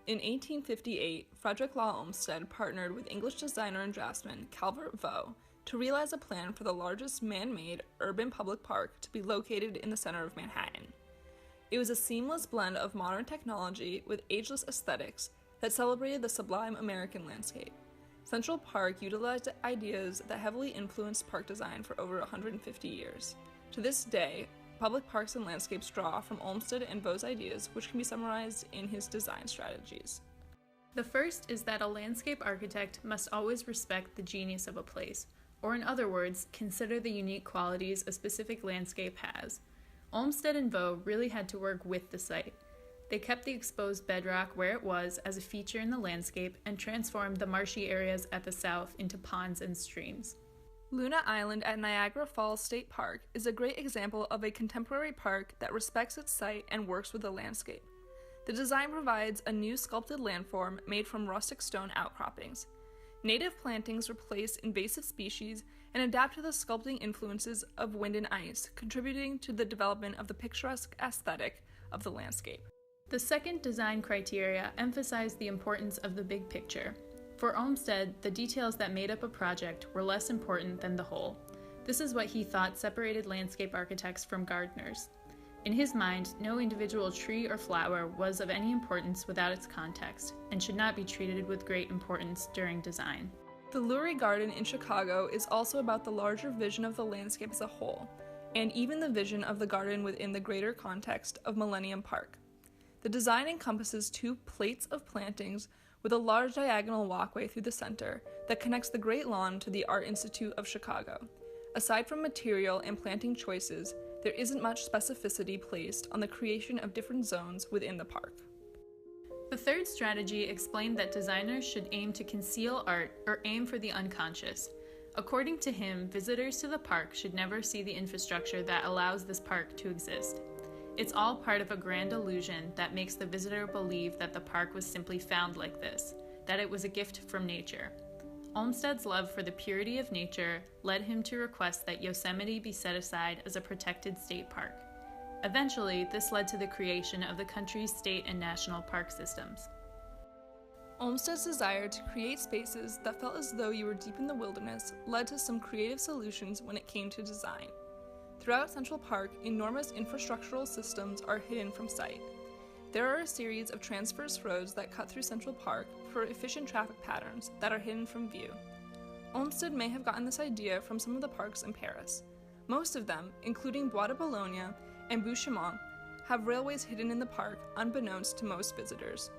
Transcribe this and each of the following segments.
In 1858, Frederick Law Olmsted partnered with English designer and draftsman Calvert Vaux to realize a plan for the largest man-made urban public park to be located in the center of Manhattan. It was a seamless blend of modern technology with ageless aesthetics that celebrated the sublime American landscape. Central Park utilized ideas that heavily influenced park design for over 150 years. To this day, public parks and landscapes draw from Olmsted and Vaux's ideas, which can be summarized in his design strategies. The first is that a landscape architect must always respect the genius of a place, or in other words, consider the unique qualities a specific landscape has. Olmsted and Vaux really had to work with the site. They kept the exposed bedrock where it was as a feature in the landscape and transformed the marshy areas at the south into ponds and streams. Luna Island at Niagara Falls State Park is a great example of a contemporary park that respects its site and works with the landscape. The design provides a new sculpted landform made from rustic stone outcroppings. Native plantings replace invasive species and adapt to the sculpting influences of wind and ice, contributing to the development of the picturesque aesthetic of the landscape. The second design criteria emphasized the importance of the big picture. For Olmsted, the details that made up a project were less important than the whole. This is what he thought separated landscape architects from gardeners. In his mind, no individual tree or flower was of any importance without its context, and should not be treated with great importance during design. The Lurie Garden in Chicago is also about the larger vision of the landscape as a whole, and even the vision of the garden within the greater context of Millennium Park. The design encompasses two plates of plantings with a large diagonal walkway through the center that connects the Great Lawn to the Art Institute of Chicago. Aside from material and planting choices, there isn't much specificity placed on the creation of different zones within the park. The third strategy explained that designers should aim to conceal art or aim for the unconscious. According to him, visitors to the park should never see the infrastructure that allows this park to exist. It's all part of a grand illusion that makes the visitor believe that the park was simply found like this, that it was a gift from nature. Olmsted's love for the purity of nature led him to request that Yosemite be set aside as a protected state park. Eventually, this led to the creation of the country's state and national park systems. Olmsted's desire to create spaces that felt as though you were deep in the wilderness led to some creative solutions when it came to design. Throughout Central Park, enormous infrastructural systems are hidden from sight. There are a series of transverse roads that cut through Central Park for efficient traffic patterns that are hidden from view. Olmsted may have gotten this idea from some of the parks in Paris. Most of them, including Bois de Boulogne and Bouchemont, have railways hidden in the park unbeknownst to most visitors.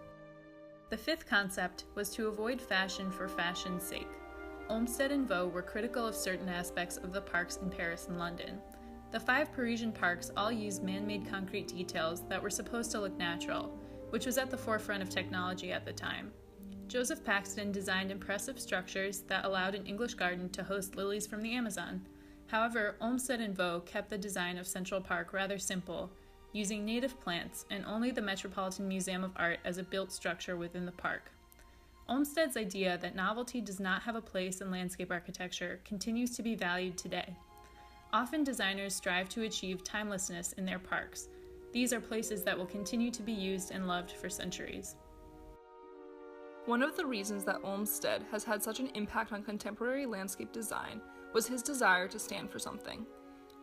The fifth concept was to avoid fashion for fashion's sake. Olmsted and Vaux were critical of certain aspects of the parks in Paris and London. The 5 Parisian parks all used man-made concrete details that were supposed to look natural, which was at the forefront of technology at the time. Joseph Paxton designed impressive structures that allowed an English garden to host lilies from the Amazon. However, Olmsted and Vaux kept the design of Central Park rather simple, using native plants and only the Metropolitan Museum of Art as a built structure within the park. Olmsted's idea that novelty does not have a place in landscape architecture continues to be valued today. Often designers strive to achieve timelessness in their parks. These are places that will continue to be used and loved for centuries. One of the reasons that Olmsted has had such an impact on contemporary landscape design was his desire to stand for something.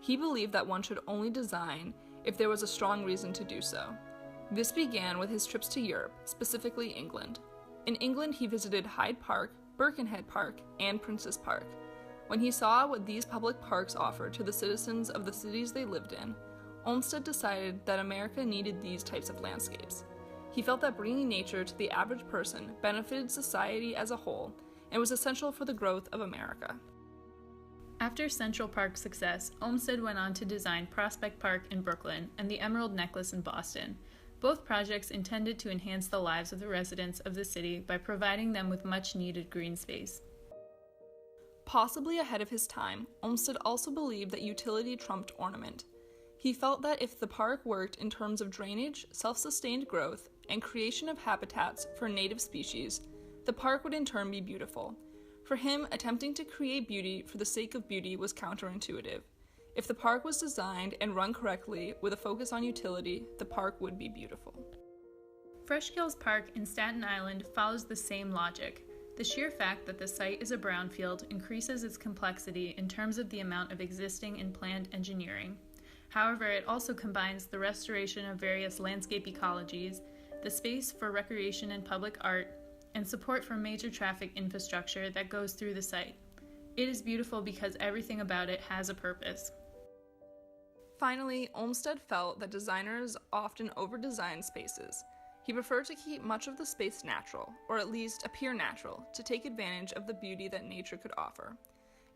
He believed that one should only design if there was a strong reason to do so. This began with his trips to Europe, specifically England. In England, he visited Hyde Park, Birkenhead Park, and Prince's Park. When he saw what these public parks offered to the citizens of the cities they lived in, Olmsted decided that America needed these types of landscapes. He felt that bringing nature to the average person benefited society as a whole and was essential for the growth of America. After Central Park's success, Olmsted went on to design Prospect Park in Brooklyn and the Emerald Necklace in Boston. Both projects intended to enhance the lives of the residents of the city by providing them with much-needed green space. Possibly ahead of his time, Olmsted also believed that utility trumped ornament. He felt that if the park worked in terms of drainage, self-sustained growth, and creation of habitats for native species, the park would in turn be beautiful. For him, attempting to create beauty for the sake of beauty was counterintuitive. If the park was designed and run correctly with a focus on utility, the park would be beautiful. Fresh Kills Park in Staten Island follows the same logic. The sheer fact that the site is a brownfield increases its complexity in terms of the amount of existing and planned engineering. However, it also combines the restoration of various landscape ecologies, the space for recreation and public art, and support for major traffic infrastructure that goes through the site. It is beautiful because everything about it has a purpose. Finally, Olmsted felt that designers often over-design spaces. He preferred to keep much of the space natural, or at least appear natural, to take advantage of the beauty that nature could offer.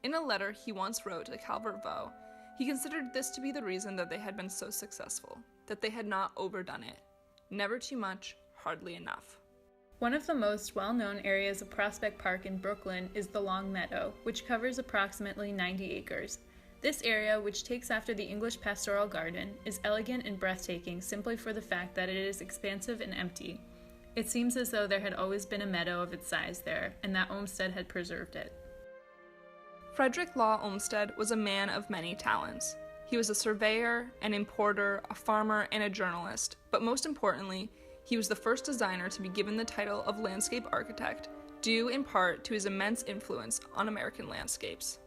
In a letter he once wrote to Calvert Vaux, he considered this to be the reason that they had been so successful, that they had not overdone it. Never too much, hardly enough. One of the most well-known areas of Prospect Park in Brooklyn is the Long Meadow, which covers approximately 90 acres. This area, which takes after the English pastoral garden, is elegant and breathtaking simply for the fact that it is expansive and empty. It seems as though there had always been a meadow of its size there, and that Olmsted had preserved it. Frederick Law Olmsted was a man of many talents. He was a surveyor, an importer, a farmer, and a journalist, but most importantly, he was the first designer to be given the title of landscape architect, due in part to his immense influence on American landscapes.